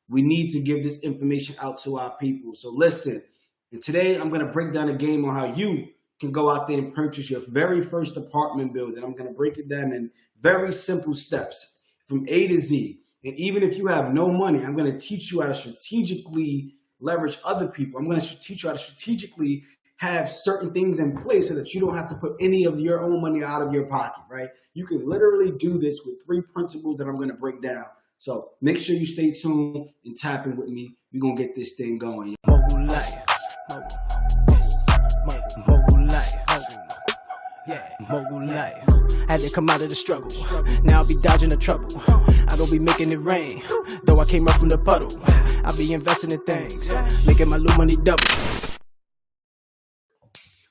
We need to give this information out to our people. So listen, and today I'm going to break down a game on how you can go out there and purchase your very first apartment building. I'm going to break it down in very simple steps from A to Z. And even if you have no money, I'm going to teach you how to strategically leverage other people. I'm going to teach you how to strategically have certain things in place so that you don't have to put any of your own money out of your pocket, right? You can literally do this with 3 principles that I'm going to break down. So make sure you stay tuned and tap in with me. We're going to get this thing going. Mogul life. Mogul life. Yeah, mogul life. Had to come out of the struggle. Now I'll be dodging the trouble. I don't be making it rain, though I came up from the puddle. I be investing in things, making my little money double.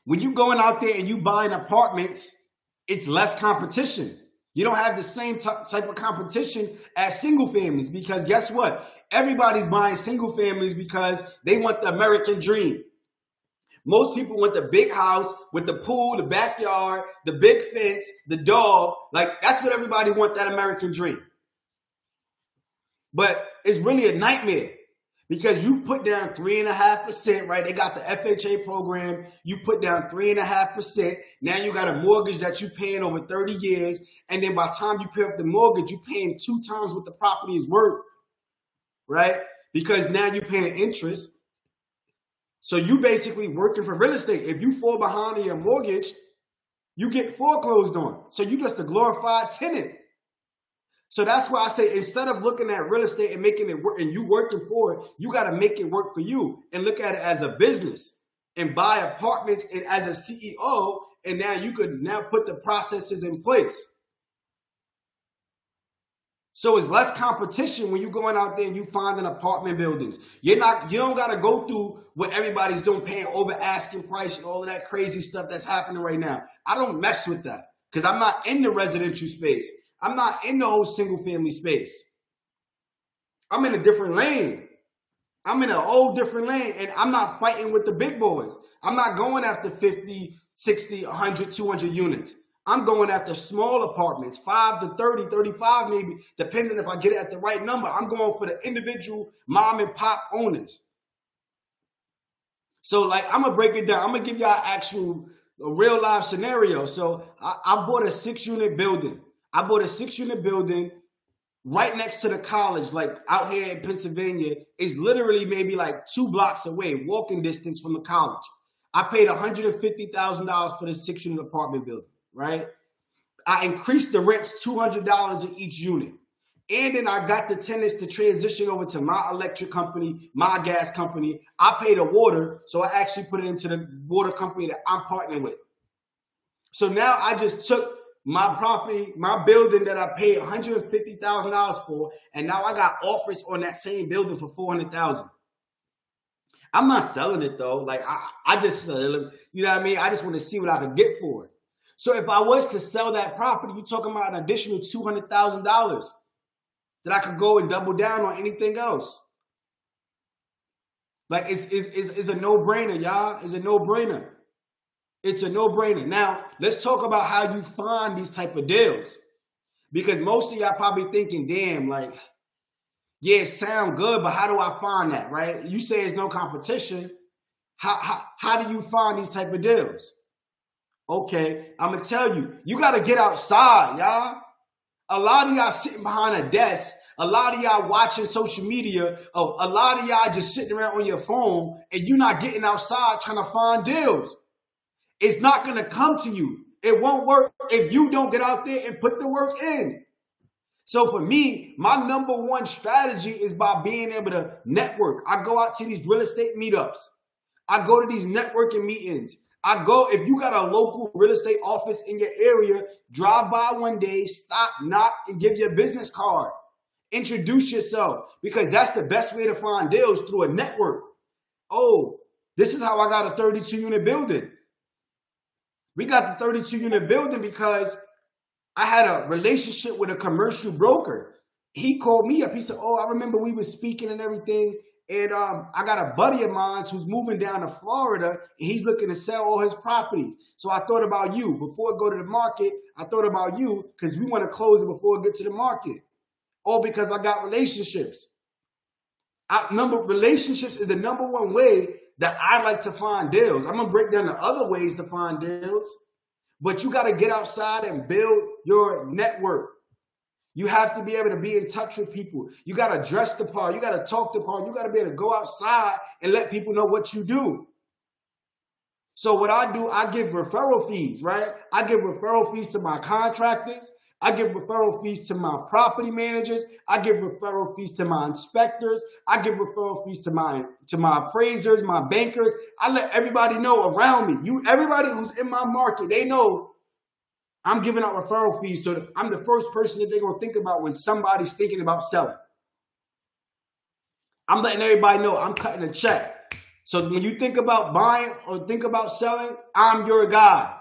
When you going out there and you buying apartments, it's less competition. You don't have the same type of competition as single families, because guess what? Everybody's buying single families because they want the American dream. Most people want the big house with the pool, the backyard, the big fence, the dog. Like, that's what everybody wants, that American dream. But it's really a nightmare because you put down 3.5%, right? They got the FHA program. You put down 3.5%. Now you got a mortgage that you're paying over 30 years. And then by the time you pay off the mortgage, you're paying 2 times what the property is worth, right? Because now you're paying interest. So you basically working for real estate. If you fall behind on your mortgage, you get foreclosed on. So you just a glorified tenant. So that's why I say, instead of looking at real estate and making it work and you working for it, you got to make it work for you and look at it as a business and buy apartments and as a CEO. And now you could now put the processes in place. So it's less competition when you're going out there and you finding apartment buildings. You don't got to go through what everybody's doing, paying over asking price and all of that crazy stuff that's happening right now. I don't mess with that because I'm not in the residential space. I'm not in the whole single family space. I'm in a different lane. I'm in a whole different lane, and I'm not fighting with the big boys. I'm not going after 50, 60, 100, 200 units. I'm going after small apartments, 5 to 30, 35 maybe, depending if I get it at the right number. I'm going for the individual mom and pop owners. So like, I'm going to break it down. I'm going to give y'all a real life scenario. So I bought a 6-unit building. I bought a 6-unit building right next to the college, like out here in Pennsylvania. It's literally maybe like 2 blocks away, walking distance from the college. I paid $150,000 for this 6-unit apartment building, right? I increased the rents $200 in each unit. And then I got the tenants to transition over to my electric company, my gas company. I pay the water, so I actually put it into the water company that I'm partnering with. So now I just took my property, my building that I paid $150,000 for, and now I got offers on that same building for $400,000. I'm not selling it though. Like I just, you know what I mean? I just want to see what I could get for it. So if I was to sell that property, you're talking about an additional $200,000 that I could go and double down on anything else. Like it's a no-brainer, y'all. It's a no-brainer. It's a no-brainer. Now, let's talk about how you find these type of deals. Because most of y'all probably thinking, damn, like, yeah, it sound good, but how do I find that, right? You say it's no competition. How do you find these type of deals? Okay, I'm going to tell you, you got to get outside, y'all. A lot of y'all sitting behind a desk. A lot of y'all watching social media. A lot of y'all just sitting around on your phone and you're not getting outside trying to find deals. It's not going to come to you. It won't work if you don't get out there and put the work in. So for me, my number one strategy is by being able to network. I go out to these real estate meetups. I go to these networking meetings. If you got a local real estate office in your area, drive by one day, stop, knock, and give your business card. Introduce yourself, because that's the best way to find deals, through a network. Oh, this is how I got a 32-unit building. We got the 32-unit building because I had a relationship with a commercial broker. He called me up. He said, oh, I remember we were speaking and everything. And I got a buddy of mine who's moving down to Florida, and he's looking to sell all his properties. So I thought about you. Before I go to the market, I thought about you because we want to close it before it gets to the market. All because I got relationships. Relationships is the number one way that I like to find deals. I'm gonna break down the other ways to find deals, but you got to get outside and build your network. You have to be able to be in touch with people. You got to dress the part. You got to talk the part. You got to be able to go outside and let people know what you do. So what I do, I give referral fees, right? I give referral fees to my contractors. I give referral fees to my property managers. I give referral fees to my inspectors. I give referral fees to my appraisers, my bankers. I let everybody know around me. Everybody who's in my market, they know I'm giving out referral fees, so I'm the first person that they're going to think about when somebody's thinking about selling. I'm letting everybody know I'm cutting a check. So when you think about buying or think about selling, I'm your guy.